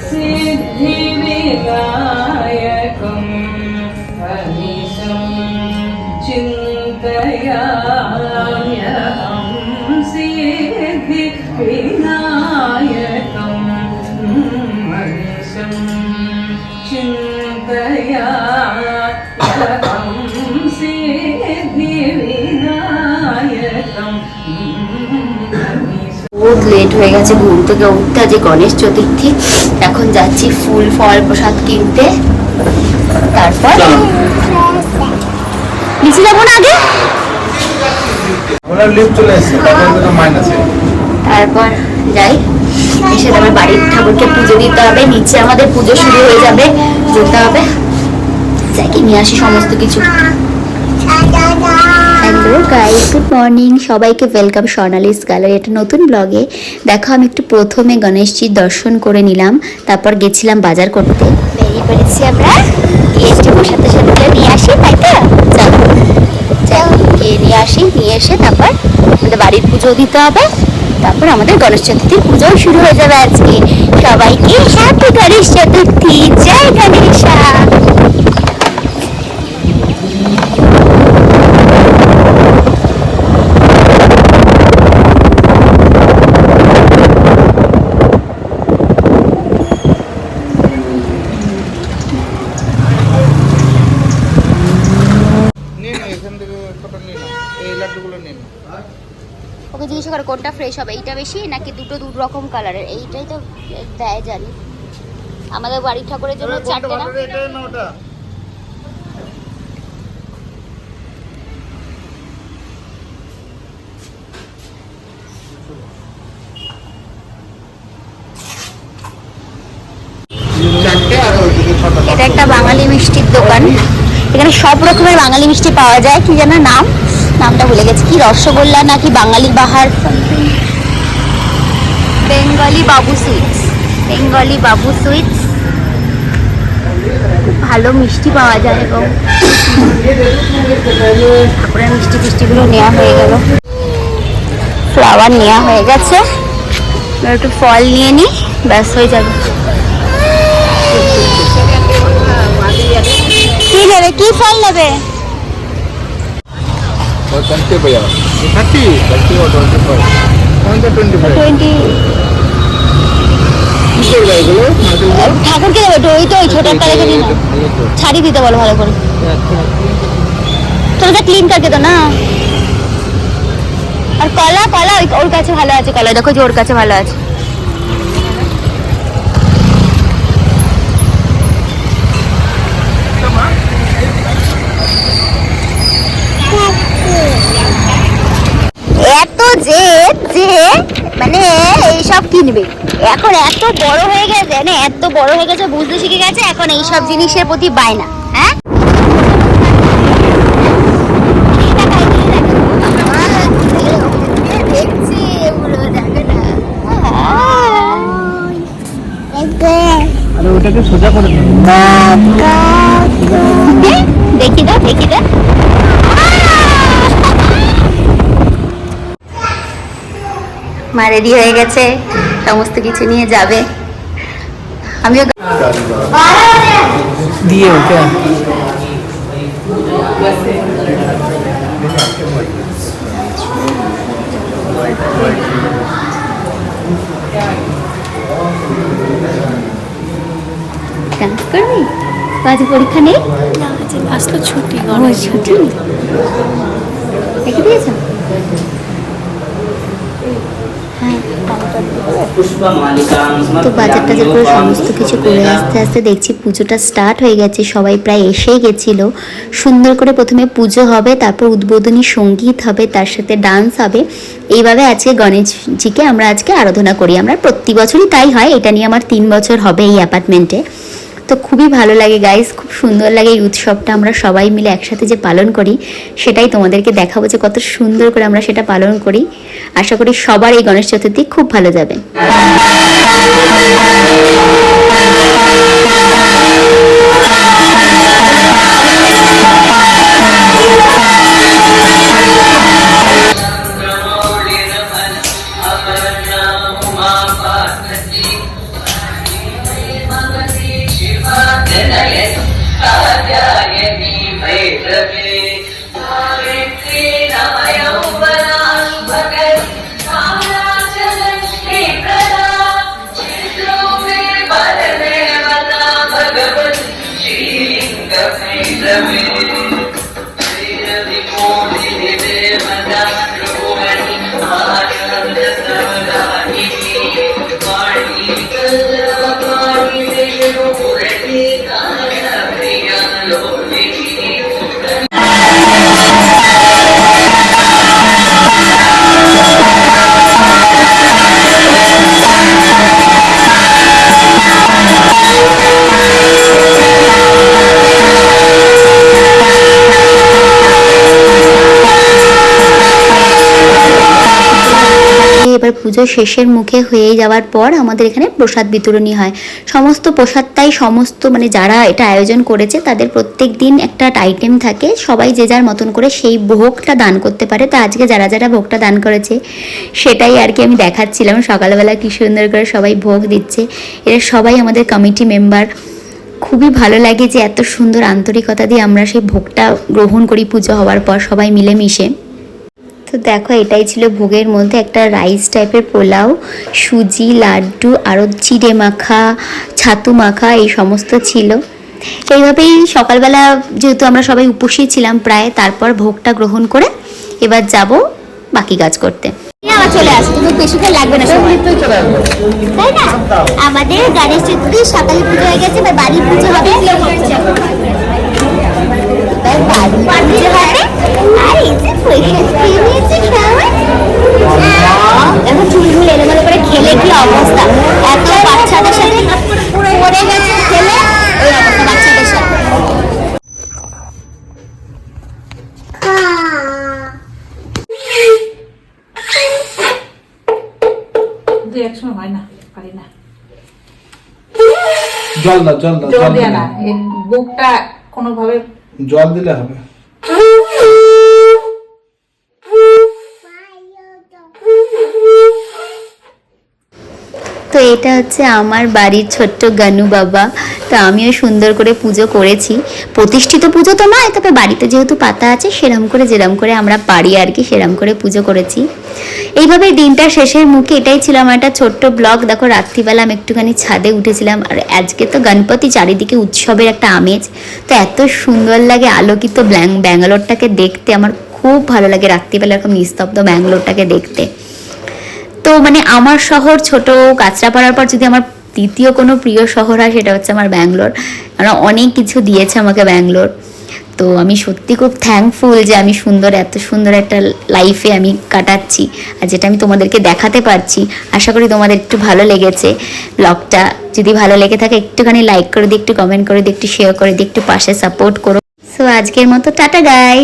सिद्धिविनायकं हरीशं चिन्तयाम्यहं सिद्धिविनायकं हरीशं चिन्तयाम्यहं सिद्धिविनायकं। बहुत लेट হয়ে গেছে ঘুম থেকে উঠতে। আজ গণেশ চতুর্থী। এখন যাচ্ছি ফুল ফল প্রসাদ কিনতে, তারপর নিচে যাবো না আগে, তারপর যাই, এসে আমার বাড়ির ঠাকুরকে পুজো দিতে হবে। নিচে আমাদের পুজো শুরু হয়ে যাবে, যেতে হবে, যাই নিয়ে আসি সমস্ত কিছু। হ্যালো গাইস, গুড মর্নিং, সবাইকে ওয়েলকাম স্বর্ণালীস গ্যালারি একটা নতুন ব্লগে। দেখো আমি একটু প্রথমে গণেশজির দর্শন করে নিলাম, তারপর গেছিলাম বাজার করতে। বেরিয়ে পড়েছি আমরা, গিয়েছি সাথে সাথে নিয়ে আসি, তাই তো চলো গিয়ে নিয়ে আসি, নিয়ে এসে তারপর আমাদের বাড়ির পুজো দিতে হবে, তারপর আমাদের গণেশ চতুর্থীর পুজো শুরু হয়ে যাবে আজকে। সবাইকে হ্যাপি গণেশ চতুর্থী, জয় গণেশা। ওকে জিজ্ঞাসা করো কোনটা ফ্রেশ হবে, এইটা বেশি নাকি দুটো দু রকম কালারের? এইটাই তো দেয় জানি, আমাদের বাড়ির ঠাকুরের জন্য চারটে না। এটা একটা বাঙালি মিষ্টির দোকান, এখানে সব রকমের বাঙালি মিষ্টি পাওয়া যায়। কি যেন নামটা ভুলে গেছি, কি রসগোল্লা নাকি বাঙালি বাহার, বেঙ্গলি বাবু সুইটস, বেঙ্গলি বাবু সুইটস। খুব ভালো মিষ্টি পাওয়া যায় এবং ঠাকুরের মিষ্টি ফিষ্টিগুলো নেওয়া হয়ে গেল, ফ্লাওয়ার নেওয়া হয়ে গেছে, একটু ফল নিয়ে নিই, ব্যাস হয়ে যাবে। কি নেবে, কি ফল নেবে? ঠাকুরকে দেবে ওই তো, ওই ছোট একটা রেখে দিন, ছাড়ি দিতে বলো ভালো করে, ছোটটা ক্লিন করকে তো না। আর কলা, কলা ওর কাছে ভালো আছে, কলা দেখো যে ওর কাছে ভালো আছে। এত যে মানে এইসব কিনবে, এখন এত বড় হয়ে গেছে, মানে এত বড় হয়ে গেছে, বুঝতে শিখে গেছে, এখন এইসব জিনিসের প্রতি বায়না। হ্যাঁ দেখছি এগুলো, দেখে না ওটাকে সোজা করে দেখি তো, দেখি তো। মা রেডি হয়ে গেছে, সমস্ত কিছু নিয়ে যাবে। আমিও দিয়ে ওকে ডান্স করবি? আজ পরীক্ষা নেই, আজ তো ছুটি, ছুটি রেখে দিয়েছ। তো বাজার টাজার করে সমস্ত কিছু করে আস্তে আস্তে দেখছি পুজোটা স্টার্ট হয়ে গেছে, সবাই প্রায় এসেই গেছিল। সুন্দর করে প্রথমে পুজো হবে, তারপর উদ্বোধনী সঙ্গীত হবে, তার সাথে ডান্স হবে। এইভাবে আজকে গণেশজিকে আমরা আজকে আরাধনা করি। আমরা প্রতি বছরই তাই হয়, এটা নিয়ে আমার 3 বছর হবে এই অ্যাপার্টমেন্টে। তো খুবই ভালো লাগে গাইস, খুব সুন্দর লাগে এই উৎসবটা। আমরা সবাই মিলে একসাথে যে পালন করি, সেটাই তোমাদেরকে দেখাবো যে কত সুন্দর করে আমরা সেটা পালন করি। আশা করি সবার এই গণেশ চতুর্থী খুব ভালো যাবে। এবার পুজো শেষের মুখে হয়ে যাওয়ার পর আমাদের এখানে প্রসাদ বিতরণী হয়। সমস্ত প্রসাদটাই সমস্ত মানে যারা এটা আয়োজন করেছে তাদের প্রত্যেক দিন একটা আইটেম থাকে, সবাই যে যার মতন করে সেই ভোগটা দান করতে পারে। তো আজকে যারা যারা ভোগটা দান করেছে সেটাই আর কি আমি দেখাচ্ছিলাম। সকালবেলা কি সুন্দর করে সবাই ভোগ দিচ্ছে। এরা সবাই আমাদের কমিটি মেম্বার। খুবই ভালো লাগে যে এত সুন্দর আন্তরিকতা দিয়ে আমরা সেই ভোগটা গ্রহণ করি পুজো হওয়ার পর সবাই মিলেমিশে। তো দেখো এটাই ছিল ভোগের মধ্যে একটা রাইস টাইপের পোলাও, সুজি, লাড্ডু, আরও চিড়ে মাখা, ছাতু মাখা এই সমস্ত ছিল। এইভাবেই সকালবেলা যেহেতু আমরা সবাই উপসী ছিলাম প্রায়, তারপর ভোগটা গ্রহণ করে এবার যাব বাকি কাজ করতে। আবার চলে আসে, কিন্তু বেশিক্ষণ লাগবে না সময়, তাই না? আমাদের গণেশ চতুর্থী সকালে পুজো হয়ে গেছে, এবার বাড়ি পুজো হবে। এখন চুলগুলো এলোমেলো করে খেলে কি অবস্থা, এত বাচ্চাদের সাথে পড়ে গেছে খেলে ওই অবস্থা বাচ্চাদের সাথে। একসময় হয় না, পারি না। জল দাও, জল দাও, জল দিয়ে না, এই বুকটা কোনোভাবে জল দিলে হবে। তো এটা হচ্ছে আমার বাড়ির ছোট্ট গানু বাবা। তো আমিও সুন্দর করে পুজো করেছি, প্রতিষ্ঠিত পুজো তো নয়, তবে বাড়িতে যেহেতু পাতা আছে সেরম করে যেরম করে আমরা পারি আর কি সেরম করে পুজো করেছি। এইভাবে দিনটা শেষের মুখে এটাই ছিল আমার একটা ছোট্ট ব্লগ। দেখো রাত্রিবেলা আমি একটুখানি ছাদে উঠেছিলাম, আর আজকে তো গণপতি, চারিদিকে উৎসবের একটা আমেজ। তো এত সুন্দর লাগে আলোকিত ব্যাঙ্গালোরটাকে দেখতে, আমার খুব ভালো লাগে রাত্রিবেলা এরকম নিস্তব্ধ ব্যাঙ্গালোরটাকে দেখতে। তো মানে আমার শহর ছোট, কাঁচরাপাড়ার পর যদি আমার দ্বিতীয় কোনো প্রিয় শহর হয় সেটা হচ্ছে আমার ব্যাঙ্গালোর। কারণ অনেক কিছু দিয়েছে আমাকে ব্যাঙ্গালোর। তো আমি সত্যি খুব থ্যাঙ্কফুল যে আমি এত সুন্দর একটা লাইফে আমি কাটাচ্ছি, আর যেটা আমি তোমাদেরকে দেখাতে পারছি। আশা করি তোমাদের একটু ভালো লেগেছে ব্লগটা। যদি ভালো লেগে থাকে একটুখানি লাইক করে দিই, একটু কমেন্ট করে দিই, একটু শেয়ার করে দিই, একটু পাশে সাপোর্ট করো। সো আজকের মতো টাটা গাইস।